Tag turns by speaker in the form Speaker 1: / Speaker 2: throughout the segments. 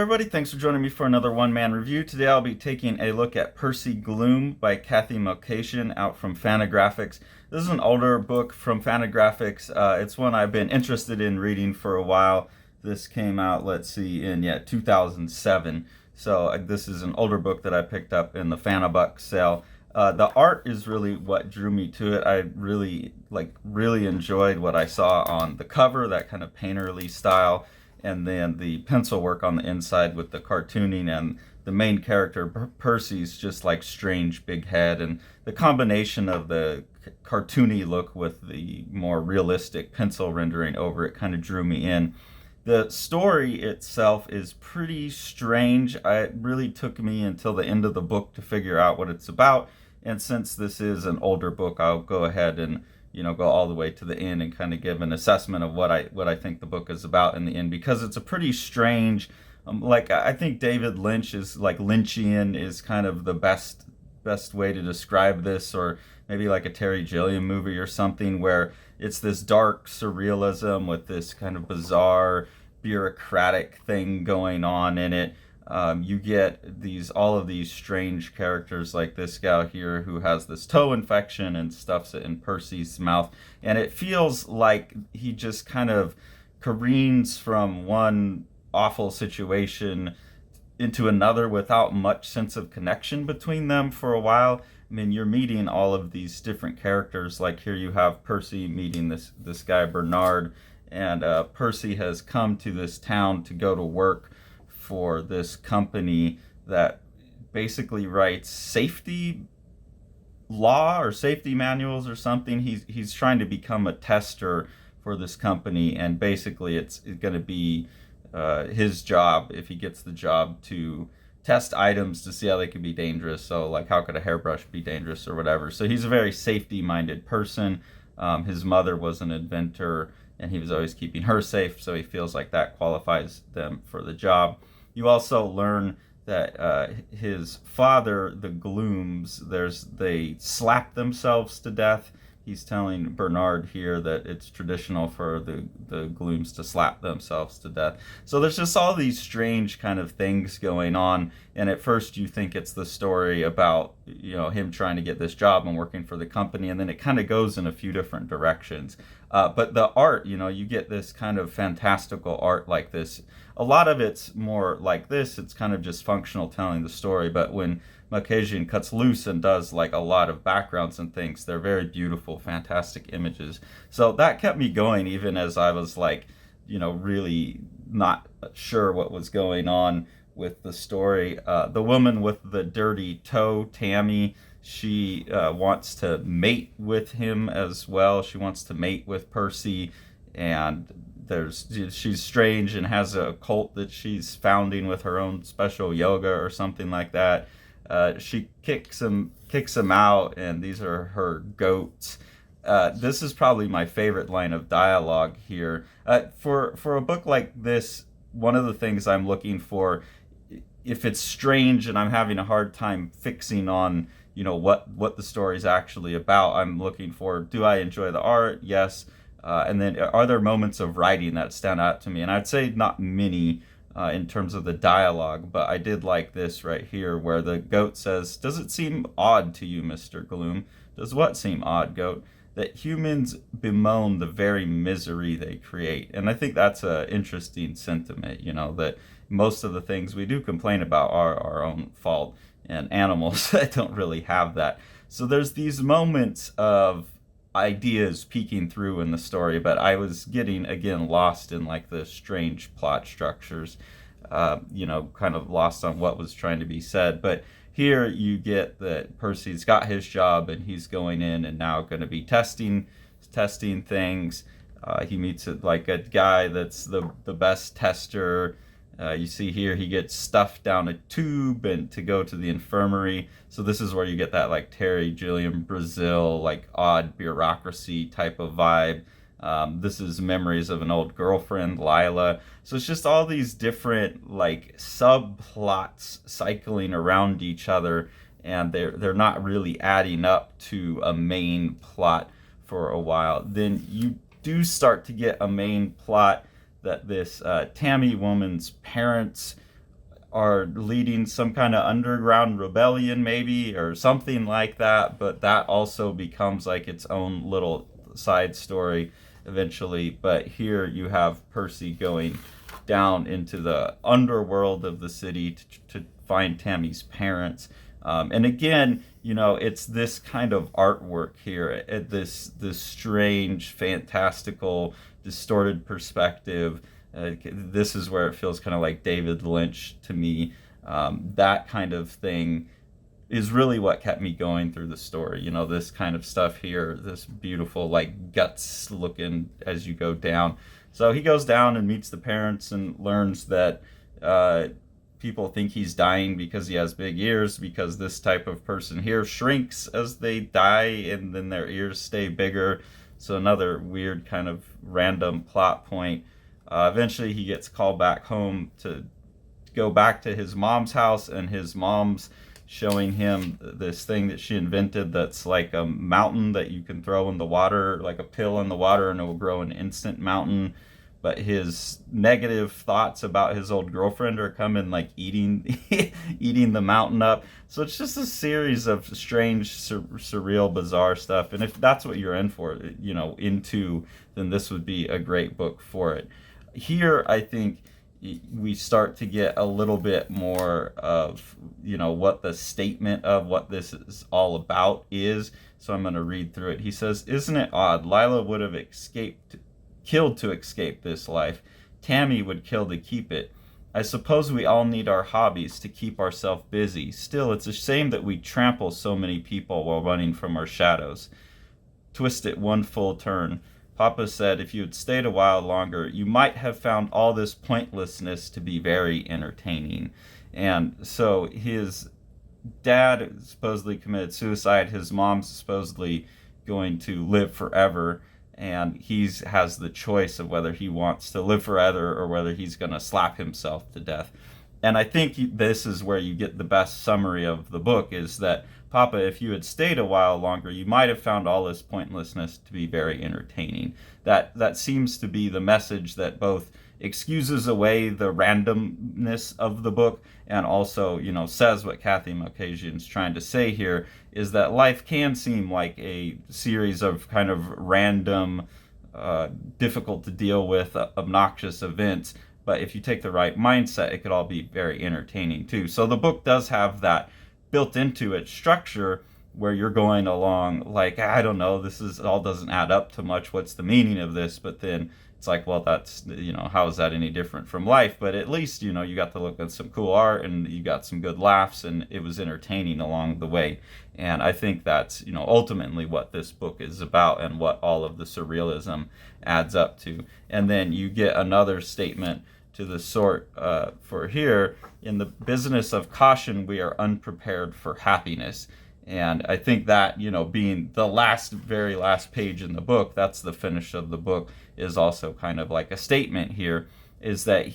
Speaker 1: everybody, thanks for joining me for another one-man review. Today I'll be taking a look at Percy Gloom by Cathy Malkasian out from Fantagraphics. This is an older book from Fantagraphics. It's one I've been interested in reading for a while. This came out, in 2007. So this is an older book that I picked up in the Fanabuck sale. The art is really what drew me to it. I really enjoyed what I saw on the cover, that kind of painterly style, and then the pencil work on the inside with the cartooning, and the main character Percy's just like strange big head, and the combination of the cartoony look with the more realistic pencil rendering over it kind of drew me in. The story itself is pretty strange. It really took me until the end of the book to figure out what it's about, and since this is an older book, I'll go ahead and go all the way to the end and kind of give an assessment of what I think the book is about in the end, because it's a pretty strange, I think David Lynch is like Lynchian is kind of the best way to describe this, or maybe like a Terry Gilliam movie or something, where it's this dark surrealism with this kind of bizarre bureaucratic thing going on in it. You get all of these strange characters, like this gal here who has this toe infection and stuffs it in Percy's mouth, and it feels like he just kind of careens from one awful situation into another without much sense of connection between them for a while. I mean, you're meeting all of these different characters. Like here you have Percy meeting this guy Bernard, and Percy has come to this town to go to work for this company that basically writes safety law or safety manuals or something. He's trying to become a tester for this company, and basically it's going to be his job, if he gets the job, to test items to see how they could be dangerous. So like, how could a hairbrush be dangerous or whatever. So he's a very safety minded person. His mother was an inventor, and he was always keeping her safe, so he feels like that qualifies them for the job. You also learn that his father, the Glooms, they slap themselves to death. He's telling Bernard here that it's traditional for the Glooms to slap themselves to death. So there's just all these strange kind of things going on, and at first you think it's the story about him trying to get this job and working for the company, and then it kind of goes in a few different directions. But the art, you get this kind of fantastical art like this. A lot of it's more like this. It's kind of just functional telling the story. But when Malkasian cuts loose and does like a lot of backgrounds and things, they're very beautiful, fantastic images. So that kept me going even as I was really not sure what was going on with the story. The woman with the dirty toe, Tammy, she wants to mate with him as well. She wants to mate with Percy, and she's strange and has a cult that she's founding with her own special yoga or something like that. She kicks him out, and these are her goats. This is probably my favorite line of dialogue here. For a book like this, one of the things I'm looking for, if it's strange and I'm having a hard time fixing on what the story's actually about, I'm looking for, do I enjoy the art? Yes. And then are there moments of writing that stand out to me? And I'd say not many in terms of the dialogue, but I did like this right here where the goat says, "Does it seem odd to you, Mr. Gloom?" "Does what seem odd, goat?" "That humans bemoan the very misery they create." And I think that's an interesting sentiment, that most of the things we do complain about are our own fault, and animals don't really have that. So there's these moments of ideas peeking through in the story, but I was getting again lost in like the strange plot structures, kind of lost on what was trying to be said. But here you get that Percy's got his job, and he's going in and now going to be testing things. He meets a guy that's the best tester. You see here he gets stuffed down a tube and to go to the infirmary. So this is where you get that like Terry Gilliam Brazil, like odd bureaucracy type of vibe. This is memories of an old girlfriend, Lila. So it's just all these different like subplots cycling around each other, and they're not really adding up to a main plot for a while. Then you do start to get a main plot that this Tammy woman's parents are leading some kind of underground rebellion, maybe, or something like that. But that also becomes like its own little side story eventually. But here you have Percy going down into the underworld of the city to find Tammy's parents. And again, it's this kind of artwork here, this strange, fantastical, distorted perspective. This is where it feels kind of like David Lynch to me. That kind of thing is really what kept me going through the story. This kind of stuff here, this beautiful, like, guts looking as you go down. So he goes down and meets the parents and learns that people think he's dying because he has big ears, because this type of person here shrinks as they die and then their ears stay bigger. So another weird kind of random plot point. Eventually he gets called back home to go back to his mom's house, and his mom's showing him this thing that she invented that's like a mountain that you can throw in the water, like a pill in the water, and it will grow an instant mountain. But his negative thoughts about his old girlfriend are coming, like eating eating the mountain up. So it's just a series of strange, surreal, bizarre stuff. And if that's what you're in for, into, then this would be a great book for it. Here, I think we start to get a little bit more of, what the statement of what this is all about is. So I'm going to read through it. He says, "Isn't it odd? Lila would have killed to escape this life. Tammy would kill to keep it. I suppose we all need our hobbies to keep ourselves busy. Still, it's a shame that we trample so many people while running from our shadows. Twist it one full turn. Papa said if you had stayed a while longer, you might have found all this pointlessness to be very entertaining." And so his dad supposedly committed suicide. His mom's supposedly going to live forever. And he has the choice of whether he wants to live forever or whether he's going to slap himself to death. And I think this is where you get the best summary of the book, is that, Papa, if you had stayed a while longer, you might have found all this pointlessness to be very entertaining. That seems to be the message that both excuses away the randomness of the book and also, says what Cathy Malkasian is trying to say here, is that life can seem like a series of kind of random, difficult to deal with, obnoxious events. But if you take the right mindset, it could all be very entertaining too. So the book does have that built into its structure, where you're going along like, I don't know, this is all doesn't add up to much. What's the meaning of this? But then it's like, well, that's, how is that any different from life? But at least, you got to look at some cool art and you got some good laughs, and it was entertaining along the way. And I think that's, ultimately what this book is about and what all of the surrealism adds up to. And then you get another statement to the sort for here: in the business of caution, we are unprepared for happiness. And I think that, being the very last page in the book, that's the finish of the book, is also kind of like a statement here, is that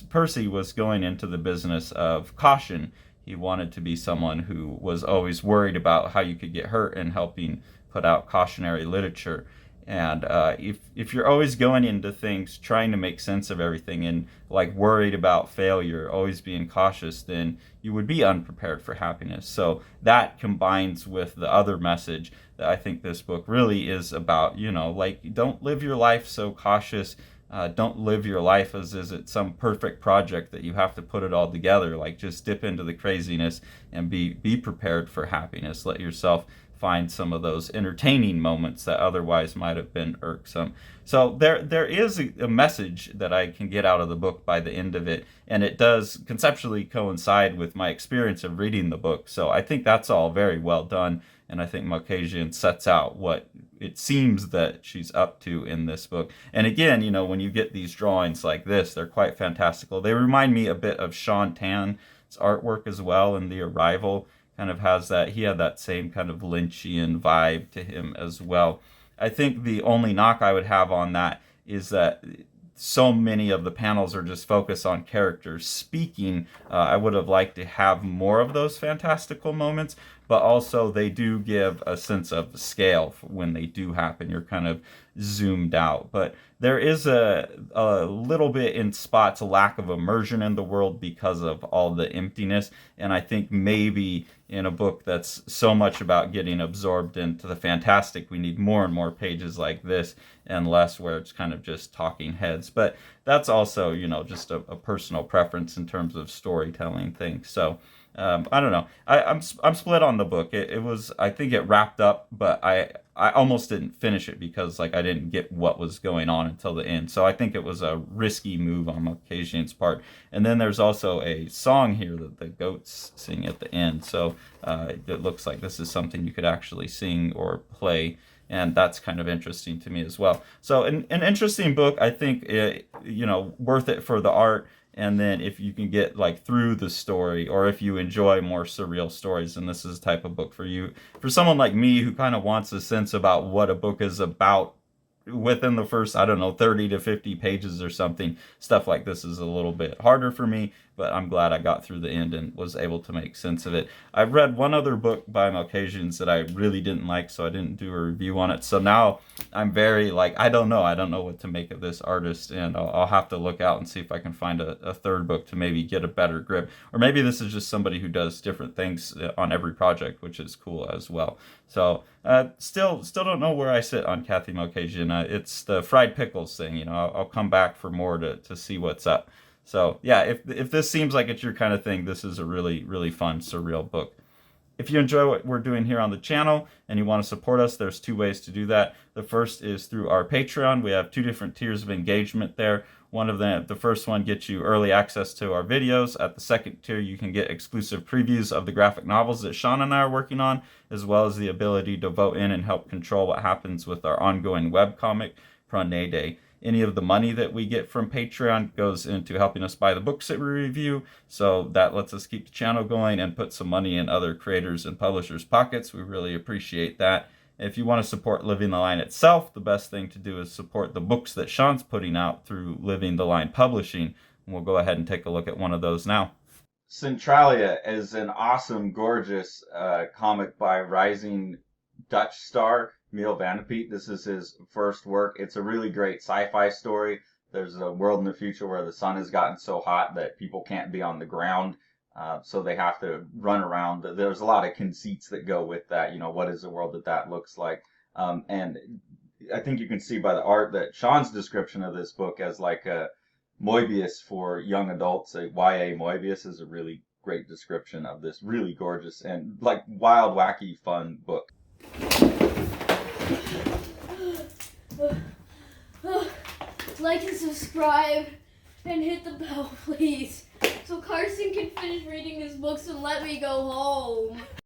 Speaker 1: Percy was going into the business of caution. He wanted to be someone who was always worried about how you could get hurt and helping put out cautionary literature. And if you're always going into things trying to make sense of everything and like worried about failure, always being cautious, then you would be unprepared for happiness. So that combines with the other message that I think this book really is about. Like, don't live your life so cautious. Don't live your life as is it some perfect project that you have to put it all together. Like, just dip into the craziness and be prepared for happiness. Let yourself find some of those entertaining moments that otherwise might have been irksome. So there is a message that I can get out of the book by the end of it, and it does conceptually coincide with my experience of reading the book. So I think that's all very well done, and I think Malkasian sets out what it seems that she's up to in this book. And again, when you get these drawings like this, they're quite fantastical. They remind me a bit of Sean Tan's artwork as well, in The Arrival. Kind of has that, he had that same kind of Lynchian vibe to him as well. I think the only knock I would have on that is that so many of the panels are just focused on characters speaking. I would have liked to have more of those fantastical moments, but also they do give a sense of scale when they do happen. You're kind of zoomed out. But there is a little bit in spots a lack of immersion in the world because of all the emptiness. And I think maybe in a book that's so much about getting absorbed into the fantastic, we need more and more pages like this and less where it's kind of just talking heads. But that's also, just a personal preference in terms of storytelling things. So I don't know. I'm split on the book. It was, I think it wrapped up, but I almost didn't finish it because I didn't get what was going on until the end. So I think it was a risky move on Malkasian's part. And then there's also a song here that the goats sing at the end. So it looks like this is something you could actually sing or play. And that's kind of interesting to me as well. So an interesting book. I think, worth it for the art. And then if you can get through the story, or if you enjoy more surreal stories, then this is the type of book for you. For someone like me who kind of wants a sense about what a book is about within the first, 30 to 50 pages or something, stuff like this is a little bit harder for me, but I'm glad I got through the end and was able to make sense of it. I've read one other book by Malkasian's that I really didn't like, so I didn't do a review on it. So now I'm very I don't know what to make of this artist, and I'll have to look out and see if I can find a third book to maybe get a better grip. Or maybe this is just somebody who does different things on every project, which is cool as well. So still don't know where I sit on Cathy Malkasian. It's the fried pickles thing. I'll come back for more to see what's up. So yeah, if this seems like it's your kind of thing, this is a really, really fun, surreal book. If you enjoy what we're doing here on the channel and you want to support us, there's two ways to do that. The first is through our Patreon. We have two different tiers of engagement there. One of them, the first one gets you early access to our videos. At the second tier, you can get exclusive previews of the graphic novels that Sean and I are working on, as well as the ability to vote in and help control what happens with our ongoing webcomic, Prane Day. Any of the money that we get from Patreon goes into helping us buy the books that we review, so that lets us keep the channel going and put some money in other creators and publishers' pockets. We really appreciate that. If you want to support Living the Line itself, the best thing to do is support the books that Sean's putting out through Living the Line Publishing, and we'll go ahead and take a look at one of those now. Centralia is an awesome, gorgeous comic by rising Dutch star Miel Vandepeet. This is his first work. It's a really great sci-fi story. There's a world in the future where the sun has gotten so hot that people can't be on the ground, so they have to run around. There's a lot of conceits that go with that. What is the world that looks like? And I think you can see by the art that Sean's description of this book as a Moebius for young adults, a YA Moebius, is a really great description of this really gorgeous and wild, wacky, fun book.
Speaker 2: Like and subscribe and hit the bell, please, so Carson can finish reading his books and let me go home.